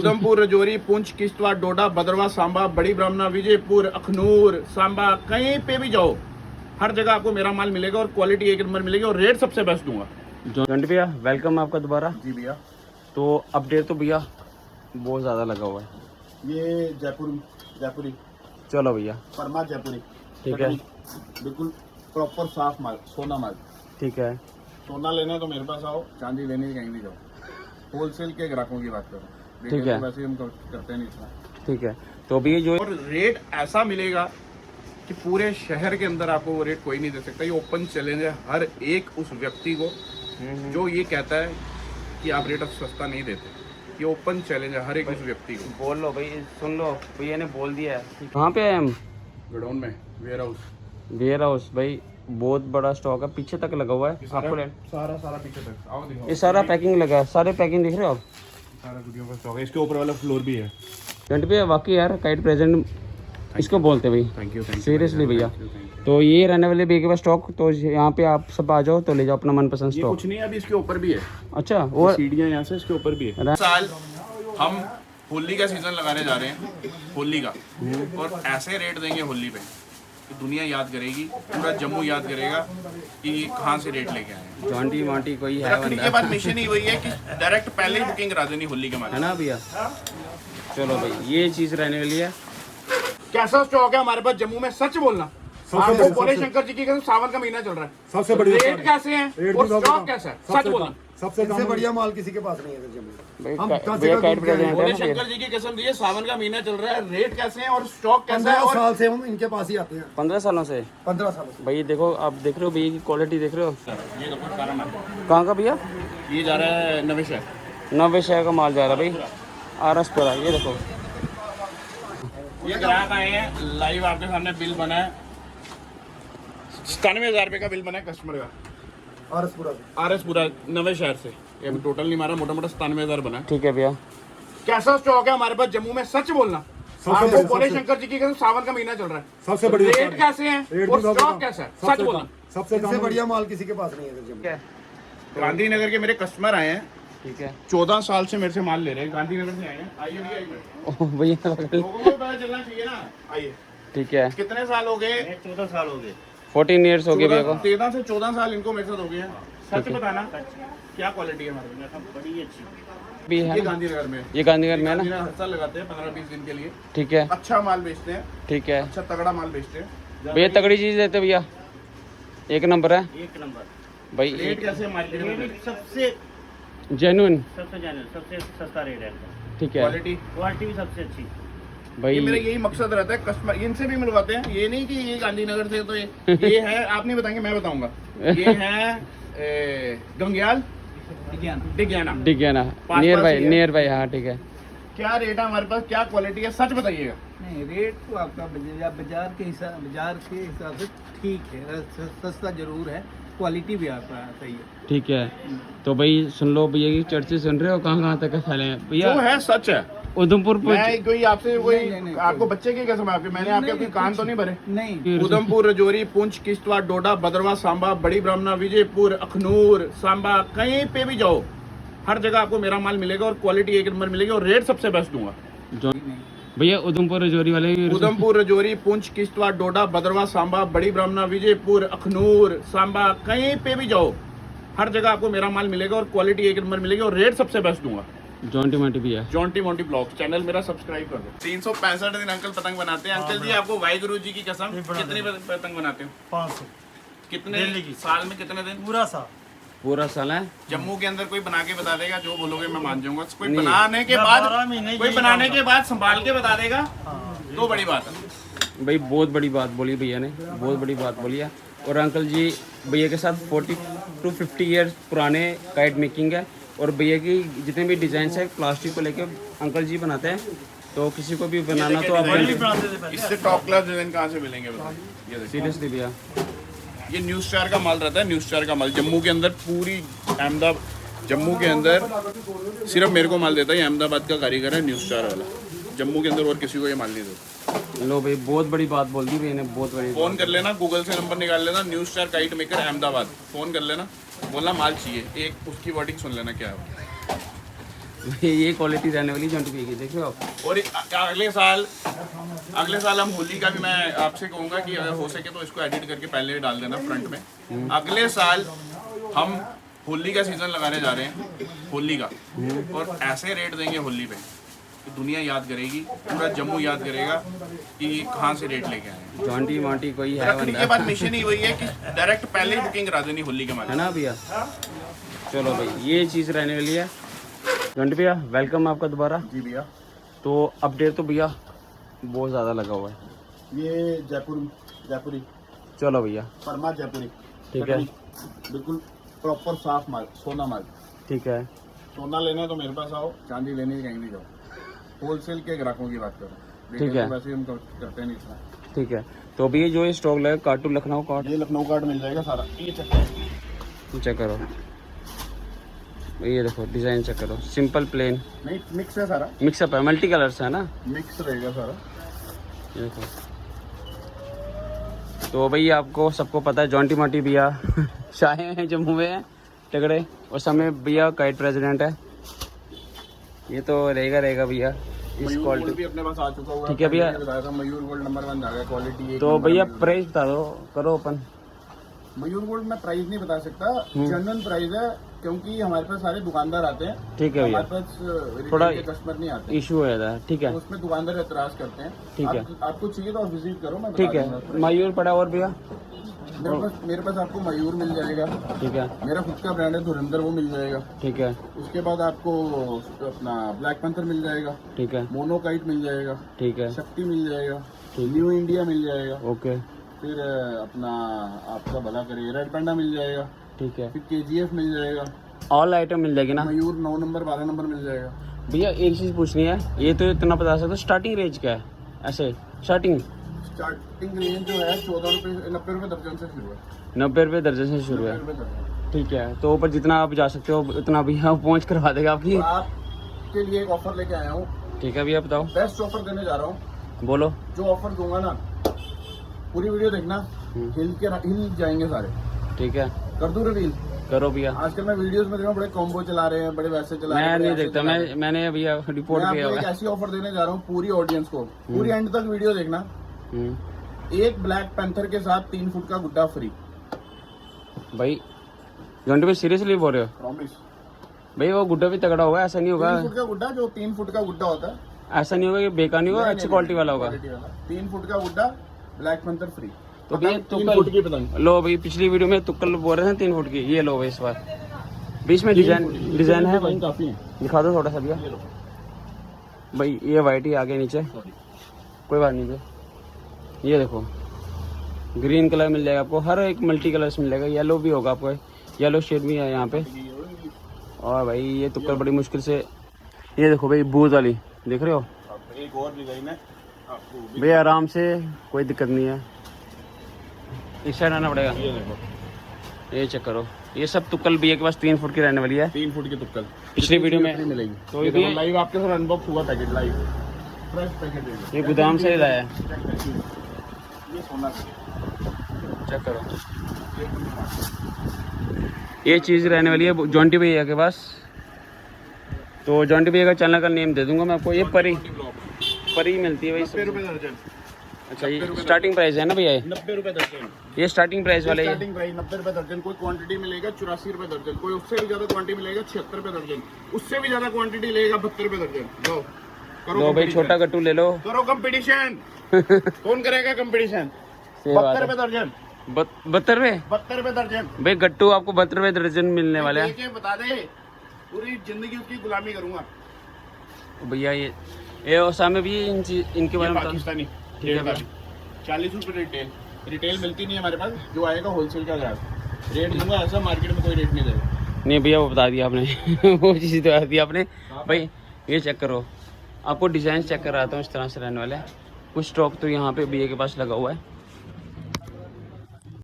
उधमपुर, रजौरी, पुंछ, किश्तवाड़, डोडा, भद्रवाह, सांबा, बड़ी ब्राह्मणा, विजयपुर, अखनूर, सांबा, कहीं पे भी जाओ, हर जगह आपको मेरा माल मिलेगा और क्वालिटी एक नंबर मिलेगी और रेट सबसे बेस्ट दूंगा। जॉन्टी भैया वेलकम आपका दोबारा। जी भैया, तो अपडेट तो भैया बहुत ज़्यादा लगा हुआ है। ये जयपुरी चलो भैया परमा जयपुरी, ठीक है, बिल्कुल प्रॉपर साफ माल, सोना माल। ठीक है। सोना लेना है तो मेरे पास आओ, चांदी लेनी है कहीं भी जाओ। होलसेल के ग्राहकों की बात करो, ठीक है। वैसे हम करते नहीं इतना। ठीक है, तो भैया जो और रेट ऐसा मिलेगा कि पूरे शहर के अंदर आपको वो रेट कोई नहीं दे सकता। ये ओपन चैलेंज है हर एक उस व्यक्ति को जो ये कहता है कि आप रेट सस्ता नहीं देते। ये ओपन चैलेंज है हर एक उस व्यक्ति को। बोल लो भाई, सुन लो भैया ने बोल दिया है। कहाँ पे आए हम? गोडाउन में, वेयर हाउस भाई, बहुत बड़ा स्टॉक है, पीछे तक लगा हुआ है आपको। सारा पीछे तक आओ दिखाओ। ये सारा पैकिंग लगा है, सारे पैकिंग दिख रहे हो आप? सारा गुडियों का स्टॉक है, इसके ऊपर वाला फ्लोर भी है। जॉन्टी भैया वाकई यार काइट प्रेजेंट इसको बोलते भाई, थैंक यू सीरियसली भैया। तो ये रहने वाले भैया के पास स्टॉक, तो यहाँ पे आप सब आ जाओ तो ले जाओ अपना मनपसंद ये स्टॉक। कुछ नहीं है, अभी इसके ऊपर भी है। अच्छा, और सीढ़ियाँ यहाँ से इसके ऊपर भी है। साल हम होली का सीजन लगाने जा रहे हैं, होली का, और ऐसे रेट देंगे होली पे कि दुनिया याद करेगी, पूरा जम्मू याद करेगा कि कहाँ से रेट लेके आए हैं। जॉन्टी वांटी कोई है रखने के बाद मिशन ही वही है कि डायरेक्ट पहले ही बुकिंग करा देनी होली के है माध्यम। ना भैया? चलो भाई, ये चीज़ रहने वाली है। कैसा स्टॉक है हमारे पास जम्मू में, सच बोलना। आपको बोले शंकर जी की कसम, सावन का महीना चल रहा है, सबसे बढ़िया रेट कैसे हैं और स्टॉक कैसा है, सच बोलना। सबसे बढ़िया माल किसी के पास नहीं है जम्मू में। हम भाई कहाँ भैया से काइट दूध प्रेजेंट है बोले ना भैया। शंकर जी की कसम दिए, सावन का महीना चल रहा है, रेट कैसे हैं और स्टॉक कैसा है। 15 और साल से हम इनके पास ही आते हैं। 15 सालों से 15 सालों से। भाई देखो, आप देख रहे हो भैया की क्वालिटी देख रहे हो। ये देखो सारा माल, कहाँ का भैया? ये जा रहा है नवे शहर। 90 शहर का माल जा रहा है भाई, RS पर। ये देखो, ये ग्राहक आए हैं, लाइव आपके सामने बिल बना है, 97,000 रुपये का बिल बना है कस्टमर का। RS पूरा नवे शहर से, ये अभी टोटल नहीं मारा, मोटा मोटा 97,000 बना है। ठीक है भैया। कैसा स्टॉक है हमारे पास जम्मू में, सच बोलना। आपको बोले शंकर जी की कसम, सावन का महीना चल रहा है, सबसे बढ़िया रेट कैसे हैं और स्टॉक कैसा है, सच बोलना। सबसे बढ़िया माल किसी के पास नहीं है जम्मू में। गांधीनगर के मेरे कस्टमर आए हैं, ठीक है 14 साल से मेरे से माल ले रहे हैं, गांधीनगर से आए हैं। आइए भैया, आइए। ओह भैया, लोगों को पता चलना चाहिए ना। आइए। ठीक है। कितने साल हो गए? 14 साल हो गए। 14 ईयर्स हो गए भैया को। 13 से 14 साल इनको मेरे साथ हो गए हैं। सच बताना, क्या क्वालिटी है हमारे में? बड़ी अच्छी। भी है ये ना? गांधीनगर में, ये गांधीनगर में है ना? गांधीनगर हर साल लगाते हैं 15-20 दिन के लिए। ठीक है, अच्छा माल बेचते हैं, ठीक है अच्छा तगड़ा माल बेचते हैं। भैया, तगड़ी चीज़ देते भैया, एक नंबर है एक नंबर। भाई। रेट कैसे है मार्केट में? रेट सबसे जेन्युइन, सबसे सस्ता रेट है इनका। ठीक है क्वालिटी, क्वालिटी भी सबसे अच्छी। भाई। ये मेरा यही मकसद रहता है, कस्टमर इनसे भी मिलवाते हैं। ये नहीं कि ये गांधीनगर से, तो ये है, आप नहीं बताएंगे, मैं बताऊंगा। ये है गंग्याल डिग्याना। डिग्याना, पास नियर ही बाय, है। नियर बाय, हाँ ठीक है। क्या रेट है हमारे पास, क्या क्वालिटी है, सच बताइएगा। नहीं, रेट तो आपका बाजार के हिसाब से ठीक है, सस्ता जरूर है, क्वालिटी भी आपका सही है। ठीक है, तो भाई सुन लो भैया की चर्चे सुन रहे हो, कहाँ कहाँ तक फैले हैं जो भैया। है सच है। उधमपुर मैं कोई आपसे कोई नहीं, आपको बच्चे की कसम, आपके मैंने आपके कोई कान तो नहीं भरे। नहीं, उधमपुर, रजौरी, पुंछ, किश्तवाड़, डोडा, भद्रवाह, सांबा, बड़ी ब्राह्मणा, विजयपुर, अखनूर, सांबा, कहीं पे भी जाओ, हर जगह आपको मेरा माल मिलेगा और क्वालिटी एक नंबर मिलेगी और रेट सबसे बेस्ट दूंगा। भैया उधमपुर रजौरी वाले उधमपुर, रजौरी, पुंछ, किश्तवाड़, डोडा, भद्रवाह, सांबा, बड़ी ब्राह्मणा, विजयपुर, अखनूर, सांबा, कहीं पे भी जाओ, हर जगह आपको मेरा माल मिलेगा और क्वालिटी एक नंबर मिलेगी और रेट सबसे बेस्ट दूंगा। जॉन्टी मोंटी भी है। जॉन्टी मोंटी ब्लॉग चैनल मेरा सब्सक्राइब कर दो। 365 दिन अंकल पतंग बनाते हैं। अंकल जी, आपको वाहिगुरु जी की कसम, कितनी पतंग बनाते हो? 500 कितने साल में, कितने दिन? पूरा साल। पूरा साल है। जम्मू के अंदर कोई बना के बता देगा, जो बोलोगे मैं मान जाऊंगा। कोई नहीं। बनाने के 12 बाद, महीने कोई की बनाने काम के बाद संभाल के बता देगा, तो बड़ी बात है। भाई बहुत बड़ी बात बोली भैया ने, बहुत बड़ी बात बोली है। और अंकल जी भैया के साथ 40 to 50 ईयर्स पुराने काइट मेकिंग है, और भैया की जितने भी डिजाइन है प्लास्टिक को लेके अंकल जी बनाते हैं, तो किसी को भी बनाना तो आप बनाते थे पहले। इससे टॉप क्लास डिजाइन कहाँ से मिलेंगे बताओ? ये देखो, सीरियसली भैया। ये न्यूज स्टार का माल रहता है, न्यूज स्टार का माल जम्मू के अंदर, पूरी अहमदाबाद, जम्मू के अंदर सिर्फ मेरे को माल देता है। ये अहमदाबाद का कारीगर है न्यूज स्टार वाला, जम्मू के अंदर और किसी को ये माल नहीं देता। लो भाई, बहुत बड़ी बात बोल दी भैया ने, बहुत बड़ी। फोन कर लेना, गूगल से नंबर निकाल लेना, news star kite maker Ahmedabad, phone कर लेना, बोलना माल चाहिए, एक उसकी वर्डिंग सुन लेना क्या है। ये क्वालिटी रहने वाली जॉन्टी भैया की, देखो आप। और अगले साल हम होली का भी मैं आपसे कहूँगा कि अगर हो सके तो इसको एडिट करके पहले डाल देना फ्रंट में। अगले साल हम होली का सीजन लगाने जा रहे हैं, होली का, और ऐसे रेट देंगे होली पे कि दुनिया याद करेगी, पूरा जम्मू याद करेगा कि कहाँ से रेट लेके आए। जॉन्टी मांटी कोई है रखने के बंदा, बाद मिशन ही वही है कि डायरेक्ट पहले ही बुकिंग करा देनी होली के है माने। ना भैया। चलो भाई ये चीज़ रहने वाली है। जॉन्टी भैया वेलकम आपका दोबारा। जी भैया, तो अपडेट तो भैया बहुत ज़्यादा लगा हुआ है। ये जयपुरी चलो भैया परमा जयपुरी, ठीक है, बिल्कुल प्रॉपर साफ माल, सोना माल। ठीक है। सोना लेना है तो मेरे पास आओ, चांदी लेने कहीं नहीं जाओ। होलसेल के ग्राहकों की बात करो, ठीक है। वैसे हम करते नहीं इतना। ठीक है, तो भैया जो ये स्टॉक लगा कार्टून लखनऊ कार्ड, ये लखनऊ कार्ड मिल जाएगा सारा। ये चेक करो, ये देखो डिज़ाइन चेक करो, सिंपल प्लेन नहीं, मिक्स है सारा, मिक्सअप है, मल्टी कलर्स है ना, मिक्स रहेगा सारा। ये देखो। तो भाई आपको सबको पता है जॉन्टी माटी भैया शाहे हैं, जम्मू में है तगड़े, और समय भैया काइट प्रेसिडेंट है। ये तो रहेगा भैया इस मयूर गोल्ड क्वालिटी। भी अपने पास आ चुका हुआ है। ठीक है भैया। मैंने बताया था मयूर गोल्ड नंबर 1 आ गया, क्वालिटी। तो भैया प्राइस बता दो, करो ओपन। मयूर गोल्ड में प्राइस नहीं बता सकता, जनरल प्राइस है, क्योंकि हमारे पास सारे दुकानदार आते हैं। ठीक है भैया, हमारे पास थोड़ा रिटेल के कस्टमर नहीं आते, इशू है था। ठीक है, तो उसमें दुकानदार एतराज करते हैं। ठीक है। आपको चाहिए तो आप विजिट करो, मैं बता ठीक दूंगा। है। मयूर पड़ा और भैया, मेरे पास आपको मयूर मिल जाएगा, ठीक है, मेरा खुद का ब्रांड है धुरंधर, वो मिल जाएगा। ठीक है, उसके बाद आपको अपना ब्लैक पैंथर मिल जाएगा, ठीक है, मोनोकाइट मिल जाएगा, ठीक है, शक्ति मिल जाएगा, ठीक। न्यू इंडिया मिल जाएगा, ओके, फिर अपना आपका भला करे रेड पैंडा मिल जाएगा, ठीक है। फिर KGF मिल जाएगा, ऑल आइटम मिल जाएगी ना मयूर 9 नंबर 12 नंबर मिल जाएगा। भैया। एक चीज़ पूछनी है, ये तो इतना बता सकते हो स्टार्टिंग रेंज क्या है ऐसे? स्टार्टिंग स्टार्टिंग रेंज जो है 14 रुपये 90 रुपये दर्जन से शुरू है। 90 रुपये दर्जन से शुरू है, 90 रुपये दर्जन। ठीक है। तो ऊपर जितना आप जा सकते हो उतना भैया पहुँच करवा देगा आपकी। तो आपके लिए एक ऑफर लेके आया हूँ, ठीक है भैया, बताओ, बेस्ट ऑफर देने जा रहा हूँ। बोलो। जो ऑफर दूंगा ना, पूरी वीडियो देखना, हिल जाएंगे सारे। ठीक है, कर दूं रिवील? करो भैया। आजकल मैं वीडियोस में देखा बड़े कॉम्बो चला रहे हैं, बड़े वैसे चला रहे हैं, मैं बड़े नहीं ऐसे देखता, चला रहे हैं। मैंने भैया रिपोर्ट मैं किया आपको हुआ एक है। ऐसी ऑफर देने जा रहा हूँ पूरी ऑडियंस को, पूरी एंड तक वीडियो देखना। एक ब्लैक पैंथर के साथ 3 फुट का गुड्डा फ्री, भाई जॉन्टी भाई सीरियसली बोल रहे हो? प्रॉमिस। भाई वो गुड्डा भी तगड़ा होगा, ऐसा नहीं 3 होगा, फुट का गुड्डा, जो 3 फुट का गुड्डा होता है, ऐसा नहीं होगा कि बेकार नहीं होगा, अच्छी क्वालिटी वाला होगा। 3 फुट का गुड्डा ब्लैक पैंथर फ्री। तो भैया 3 फुट की पतंग। लो भाई, पिछली वीडियो में तुक्कल बोल रहे थे 3 फुट की, ये लो भाई इस बार। बीच में डिजाइन है भाई, काफी है। दिखा दो थोड़ा सा भैया। भाई ये वाइट ही आगे नीचे, कोई बात नहीं भाई। ये देखो ग्रीन कलर मिल जाएगा आपको, हर एक मल्टी कलर्स मिल जाएगा, येलो भी होगा आपको, येलो शेड भी है यहाँ पे। और भाई ये तुक्कल बड़ी मुश्किल से, ये देखो भाई बूज वाली, देख रहे हो एक और डिजाइन है आपको, भैया, आराम से, कोई दिक्कत नहीं है। इस साइड आना पड़ेगा, ये देखो, ये चेक करो। ये सब तुक्कल भैया के पास 3 फुट की रहने वाली है। 3 फुट की तुक्कल पिछली वीडियो में मिलेगी। तो ये ये लाइव आपके साथ अनबॉक्स हुआ पैकेट, लाइव फ्रेश पैकेट। ये गोदाम से लाया है, ये सोना चेक करो। ये चीज़ रहने वाली है जॉन्टी भैया के पास। तो जॉन्टी भैया का चैनल का नेम दे दूंगा मैं आपको। ये परी मिलती है भाई 90 रुपये दर्जन। अच्छा, ये स्टार्टिंग प्राइस है ना भैया? 90 रुपये दर्जन, ये स्टार्टिंग प्राइस वाले स्टार्टिंग प्राइस 90 रुपये दर्जन। कोई क्वांटिटी मिलेगा 84 रुपये दर्जन, कोई उससे भी ज्यादा क्वांटिटी मिलेगा 76 रुपये दर्जन, उससे भी ज्यादा क्वांटिटी लेगा 72 रुपये दर्जन। लो करो लो भाई, competition। छोटा गट्टू ले लो, करो कंपटीशन। कौन करेगा कंपटीशन? सही बात 72 है। रुपये दर्जन, 72 रुपये 72 रुपये दर्जन। भाई, गट्टू आपको 72 रुपये दर्जन मिलने वाले हैं लेके बता दे, पूरी जिंदगी उसकी गुलामी करूंगा। भैया। ये और सामने भी इनके बारे में बता। पाकिस्तानी ठीक है भाई। 40 रुपये रिटेल मिलती नहीं है हमारे पास, जो आएगा होलसेल का रेट दूंगा, ऐसा मार्केट में कोई रेट नहीं देगा। नहीं भैया, वो बता दिया आपने वो चीज़ तो बता दी आपने भाई। ये चेक करो, आपको डिज़ाइन चेक कराता हूँ, इस तरह से रहने वाला है। कुछ स्टॉक तो यहाँ पे भैया के पास लगा हुआ है।